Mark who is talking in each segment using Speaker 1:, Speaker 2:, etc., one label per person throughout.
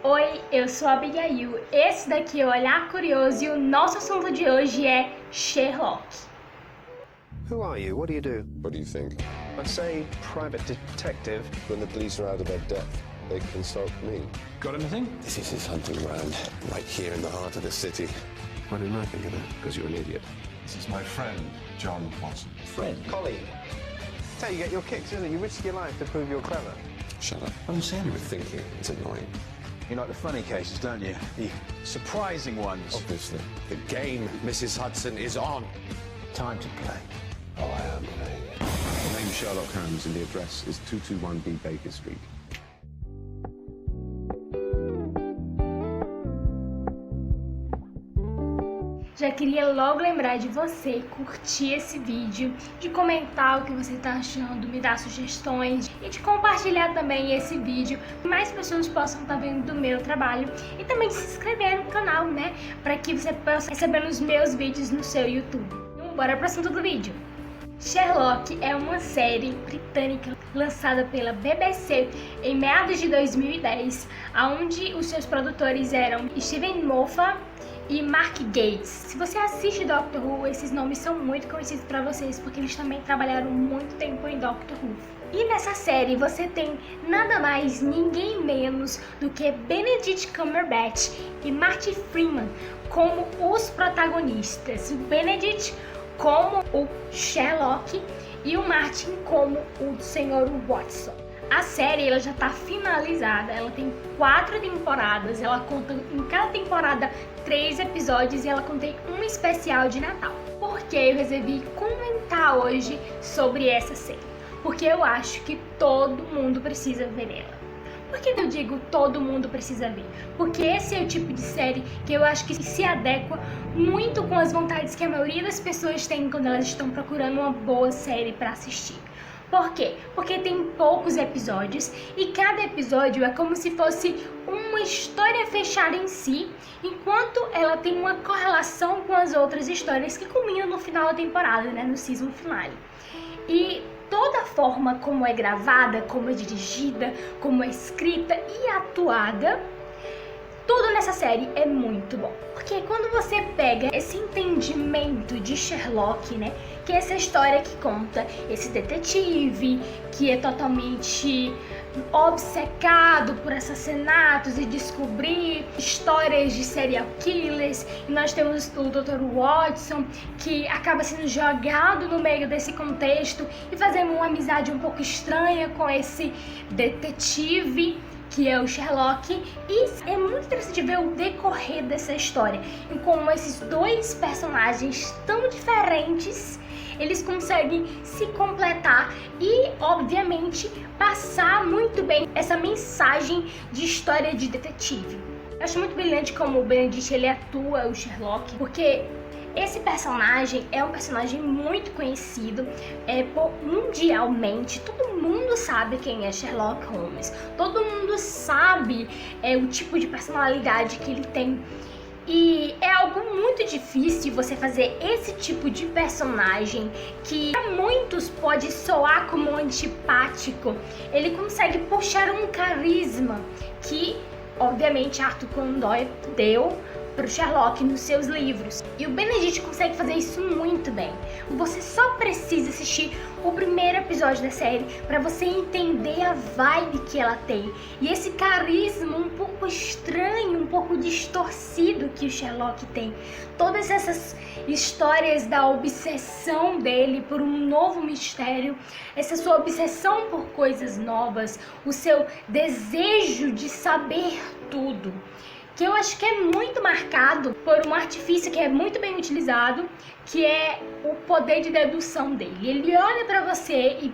Speaker 1: Oi, eu sou a Abigail, esse daqui é o Olhar Curioso e o nosso assunto de hoje é Sherlock.
Speaker 2: Who are you? What do you do?
Speaker 3: What do you think?
Speaker 2: I say private detective.
Speaker 3: When the police are out of their depth, they consult me.
Speaker 2: Got anything?
Speaker 3: This is his hunting ground, right here in the heart of the city. Why didn't I think of that? Because you're an idiot.
Speaker 4: This is my friend, John Watson.
Speaker 2: Friend? Colleague? That's how you get your kicks, isn't it? You risk your life to prove you're clever.
Speaker 3: Shut up.
Speaker 4: I'm saying
Speaker 3: You were thinking. It's annoying.
Speaker 4: you like the funny cases, don't you? The surprising ones.
Speaker 3: Obviously.
Speaker 5: The game, Mrs. Hudson, is on.
Speaker 4: Time to play.
Speaker 3: Oh, I am playing. The name's Sherlock Holmes and the address is 221B Baker Street.
Speaker 1: Já queria logo lembrar de você curtir esse vídeo, de comentar o que você está achando, me dar sugestões e de compartilhar também esse vídeo, que mais pessoas possam estar vendo do meu trabalho e também de se inscrever no canal, né? Para que você possa receber os meus vídeos no seu YouTube. Então, bora para o assunto do vídeo. Sherlock é uma série britânica lançada pela BBC em meados de 2010, onde os seus produtores eram Steven Moffat e Mark Gatiss. Se você assiste Doctor Who, esses nomes são muito conhecidos para vocês, porque eles também trabalharam muito tempo em Doctor Who. E nessa série você tem nada mais, ninguém menos do que Benedict Cumberbatch e Martin Freeman como os protagonistas. O Benedict como o Sherlock e o Martin como o Sr. Watson. A série ela já está finalizada, ela tem 4 temporadas, ela conta em cada temporada 3 episódios e ela contém um especial de Natal. Por que eu resolvi comentar hoje sobre essa série? Porque eu acho que todo mundo precisa ver ela. Por que eu digo todo mundo precisa ver? Porque esse é o tipo de série que eu acho que se adequa muito com as vontades que a maioria das pessoas tem quando elas estão procurando uma boa série para assistir. Por quê? Porque tem poucos episódios e cada episódio é como se fosse uma história fechada em si, enquanto ela tem uma correlação com as outras histórias que culminam no final da temporada, né, no season finale. E toda a forma como é gravada, como é dirigida, como é escrita e atuada, tudo nessa série é muito bom. Porque quando você pega esse entendimento de Sherlock, né, que é essa história que conta esse detetive que é totalmente obcecado por assassinatos e descobrir histórias de serial killers, e nós temos o Dr. Watson que acaba sendo jogado no meio desse contexto e fazendo uma amizade um pouco estranha com esse detetive que é o Sherlock, e é muito interessante ver o decorrer dessa história e como esses dois personagens tão diferentes eles conseguem se completar e, obviamente, passar muito bem essa mensagem de história de detetive. Eu acho muito brilhante como o Benedict ele atua o Sherlock, porque esse personagem é um personagem muito conhecido mundialmente. Todo mundo sabe quem é Sherlock Holmes. Todo mundo sabe o tipo de personalidade que ele tem. E é algo muito difícil você fazer esse tipo de personagem que para muitos pode soar como antipático. Ele consegue puxar um carisma que, obviamente, Arthur Conan Doyle deu para o Sherlock nos seus livros. E o Benedict consegue fazer isso muito bem. Você só precisa assistir o primeiro episódio da série para você entender a vibe que ela tem e esse carisma um pouco estranho, um pouco distorcido que o Sherlock tem. Todas essas histórias da obsessão dele por um novo mistério, essa sua obsessão por coisas novas, o seu desejo de saber tudo, que eu acho que é muito marcado por um artifício que é muito bem utilizado, que é o poder de dedução dele. Ele olha para você e,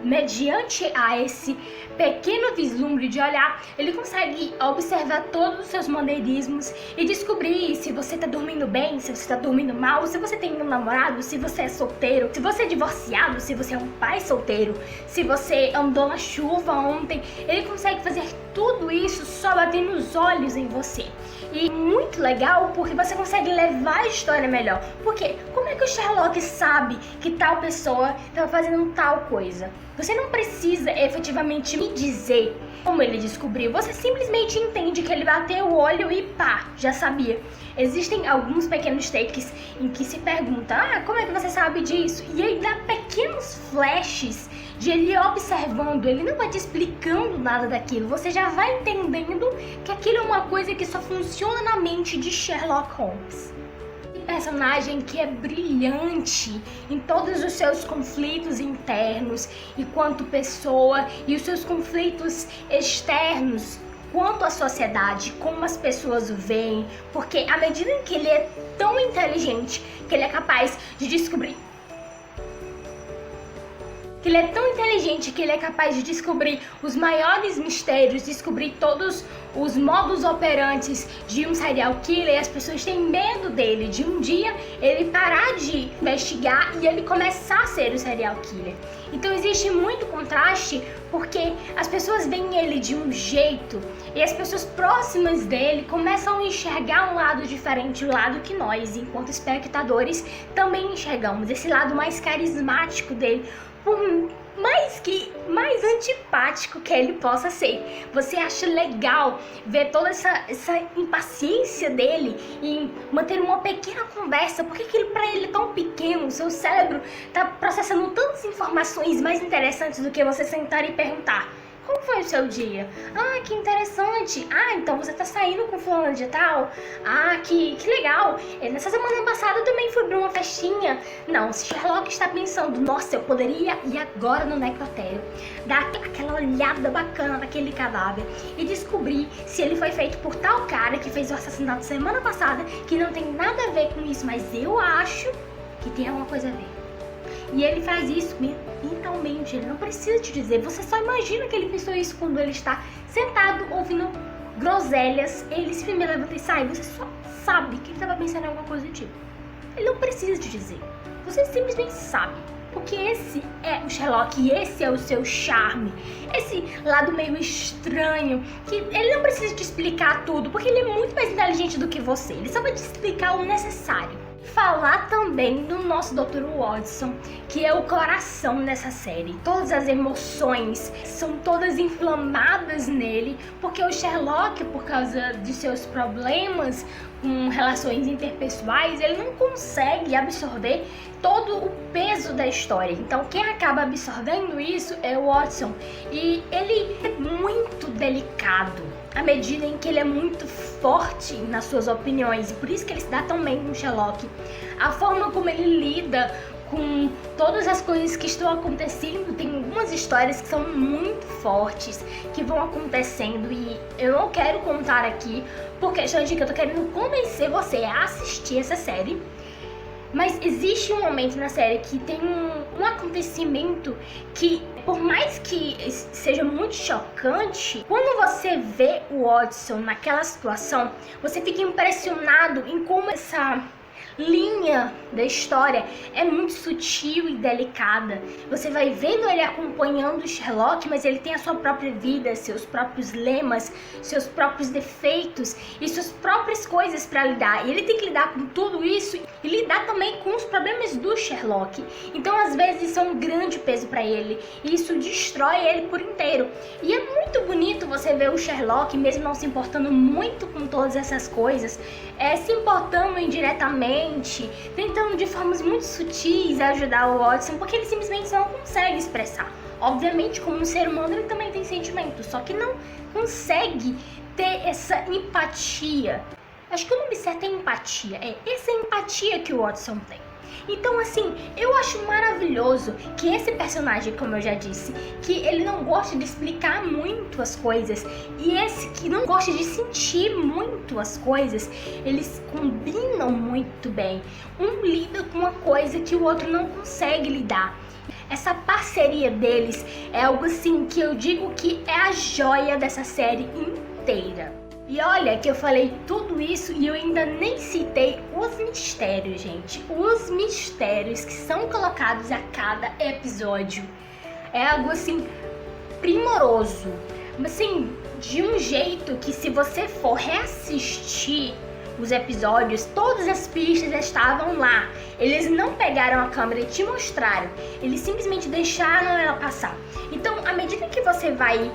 Speaker 1: mediante a esse pequeno vislumbre de olhar, ele consegue observar todos os seus maneirismos e descobrir se você tá dormindo bem, se você tá dormindo mal, se você tem um namorado, se você é solteiro, se você é divorciado, se você é um pai solteiro, se você andou na chuva ontem. Ele consegue fazer tudo isso só batendo os olhos em você. E muito legal porque você consegue levar a história melhor. Porque como é que o Sherlock sabe que tal pessoa estava fazendo tal coisa? Você não precisa efetivamente me dizer como ele descobriu. Você simplesmente entende que ele bateu o olho e pá, já sabia. Existem alguns pequenos takes em que se pergunta, como é que você sabe disso? E ele dá pequenos flashes de ele observando, ele não vai te explicando nada daquilo, você já vai entendendo que aquilo é uma coisa que só funciona na mente de Sherlock Holmes. Personagem que é brilhante em todos os seus conflitos internos enquanto pessoa e os seus conflitos externos quanto à sociedade, como as pessoas o veem, porque à medida em que ele é tão inteligente que ele é capaz de descobrir os maiores mistérios, descobrir todos os modus operantes de um serial killer, e as pessoas têm medo dele, de um dia ele parar de investigar e ele começar a ser o serial killer. Então existe muito contraste porque as pessoas veem ele de um jeito e as pessoas próximas dele começam a enxergar um lado diferente, o lado que nós, enquanto espectadores, também enxergamos, esse lado mais carismático dele, por mais antipático que ele possa ser. Você acha legal ver toda essa impaciência dele em manter uma pequena conversa, porque aquilo pra ele é tão pequeno, o seu cérebro tá processando tantas informações mais interessantes do que você sentar e perguntar: como foi o seu dia? Que interessante. Então você tá saindo com fulano de tal? Que legal. Nessa semana passada eu também fui pra uma festinha. Não, se Sherlock está pensando, nossa, eu poderia ir agora no necrotério, dar aquela olhada bacana naquele cadáver e descobrir se ele foi feito por tal cara que fez o assassinato semana passada, que não tem nada a ver com isso, mas eu acho que tem alguma coisa a ver. E ele faz isso mentalmente, ele não precisa te dizer. Você só imagina que ele pensou isso quando ele está sentado ouvindo groselhas. Ele simplesmente levanta e sai. Você só sabe que ele estava pensando em alguma coisa do tipo. Ele não precisa te dizer. Você simplesmente sabe. Porque esse é o Sherlock e esse é o seu charme. Esse lado meio estranho, que ele não precisa te explicar tudo, porque ele é muito mais inteligente do que você. Ele só vai te explicar o necessário. Falar também do nosso Dr. Watson, que é o coração nessa série. Todas as emoções são todas inflamadas nele, porque o Sherlock, por causa de seus problemas com relações interpessoais, ele não consegue absorver todo o peso da história. Então quem acaba absorvendo isso é o Watson, e ele é muito delicado à medida em que ele é muito forte nas suas opiniões, e por isso que ele se dá tão bem com o Sherlock. A forma como ele lida com todas as coisas que estão acontecendo, tem algumas histórias que são muito fortes, que vão acontecendo, e eu não quero contar aqui, porque gente, que eu tô querendo convencer você a assistir essa série. Mas existe um momento na série que tem um acontecimento que, por mais que seja muito chocante, quando você vê o Watson naquela situação, você fica impressionado em como essa linha da história é muito sutil e delicada. Você vai vendo ele acompanhando o Sherlock, mas ele tem a sua própria vida, seus próprios lemas, seus próprios defeitos e suas próprias coisas para lidar. E ele tem que lidar com tudo isso e lidar também com os problemas do Sherlock. Então, às vezes, isso é um grande peso para ele e isso destrói ele por inteiro. E é muito bonito você ver o Sherlock, mesmo não se importando muito com todas essas coisas, se importando indiretamente, tentando de formas muito sutis ajudar o Watson, porque ele simplesmente não consegue expressar. Obviamente, como um ser humano, ele também tem sentimentos, só que não consegue ter essa empatia. Acho que o nome certo é empatia, essa empatia que o Watson tem. Então, assim, eu acho maravilhoso que esse personagem, como eu já disse, que ele não gosta de explicar muito as coisas, e esse que não gosta de sentir muito as coisas, eles combinam muito bem. Um lida com uma coisa que o outro não consegue lidar. Essa parceria deles é algo assim que eu digo que é a joia dessa série inteira. E olha que eu falei tudo isso e eu ainda nem citei os mistérios, gente. Os mistérios que são colocados a cada episódio. É algo assim primoroso. Assim, de um jeito que, se você for reassistir os episódios, todas as pistas estavam lá. Eles não pegaram a câmera e te mostraram, eles simplesmente deixaram ela passar. Então, à medida que você vai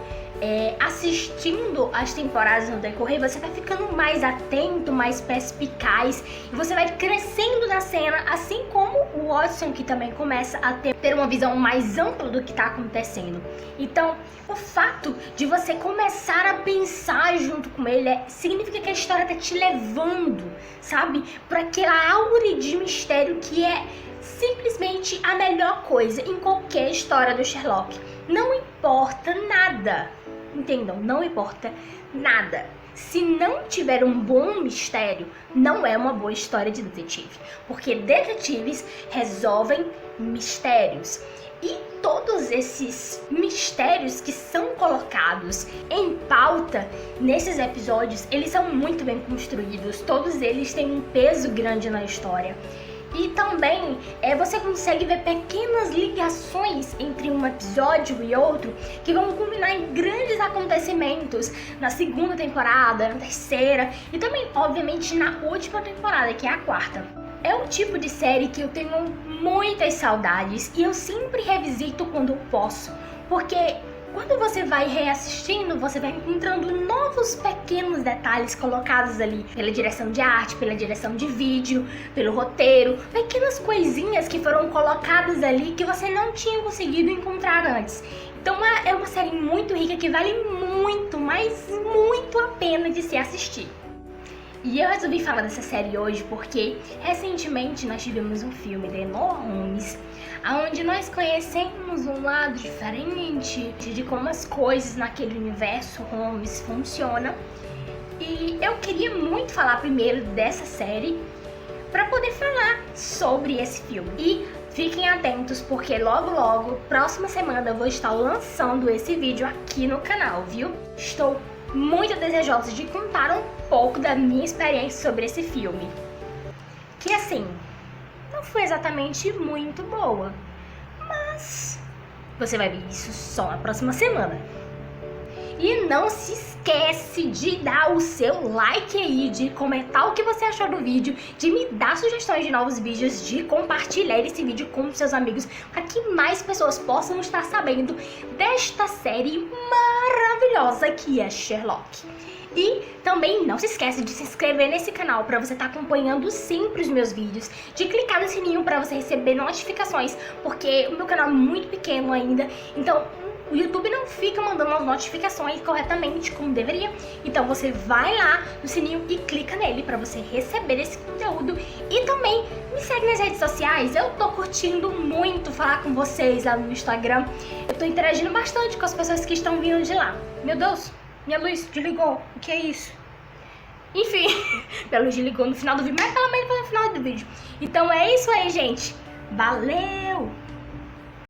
Speaker 1: assistindo as temporadas no decorrer, você vai ficando mais atento, mais perspicaz, e você vai crescendo na cena, assim como o Watson, que também começa a ter uma visão mais ampla do que está acontecendo. Então, o fato de você começar a pensar junto com ele significa que a história está te levando, sabe, para aquela aura de mistério que é simplesmente a melhor coisa em qualquer história do Sherlock. Não importa nada. Entendam, não importa nada. Se não tiver um bom mistério, não é uma boa história de detetive. Porque detetives resolvem mistérios. E todos esses mistérios que são colocados em pauta nesses episódios, eles são muito bem construídos. Todos eles têm um peso grande na história. E também você consegue ver pequenas ligações entre um episódio e outro que vão culminar em grandes acontecimentos na segunda temporada, na terceira e também, obviamente, na última temporada, que é a quarta. É um tipo de série que eu tenho muitas saudades e eu sempre revisito quando posso, porque quando você vai reassistindo, você vai encontrando novos pequenos detalhes colocados ali pela direção de arte, pela direção de vídeo, pelo roteiro, pequenas coisinhas que foram colocadas ali que você não tinha conseguido encontrar antes. Então é uma série muito rica que vale muito, mas muito a pena de se assistir. E eu resolvi falar dessa série hoje porque recentemente nós tivemos um filme, The Enola Holmes, onde nós conhecemos um lado diferente de como as coisas naquele universo Holmes funcionam. E eu queria muito falar primeiro dessa série para poder falar sobre esse filme. E fiquem atentos porque logo, próxima semana, eu vou estar lançando esse vídeo aqui no canal, viu? Estou muito desejosa de contar um pouco da minha experiência sobre esse filme. Que assim, não foi exatamente muito boa, mas você vai ver isso só na próxima semana. E não se esquece de dar o seu like aí, de comentar o que você achou do vídeo, de me dar sugestões de novos vídeos, de compartilhar esse vídeo com seus amigos, para que mais pessoas possam estar sabendo desta série maravilhosa que é Sherlock. E também não se esquece de se inscrever nesse canal para você estar acompanhando sempre os meus vídeos, de clicar no sininho para você receber notificações, porque o meu canal é muito pequeno ainda, então o YouTube não fica mandando as notificações corretamente como deveria. Então você vai lá no sininho e clica nele para você receber esse conteúdo. E também me segue nas redes sociais. Eu tô curtindo muito falar com vocês lá no Instagram. Eu tô interagindo bastante com as pessoas que estão vindo de lá. Meu Deus, minha luz desligou. O que é isso? Enfim, minha luz desligou no final do vídeo, mas pelo menos foi no final do vídeo. Então é isso aí, gente. Valeu!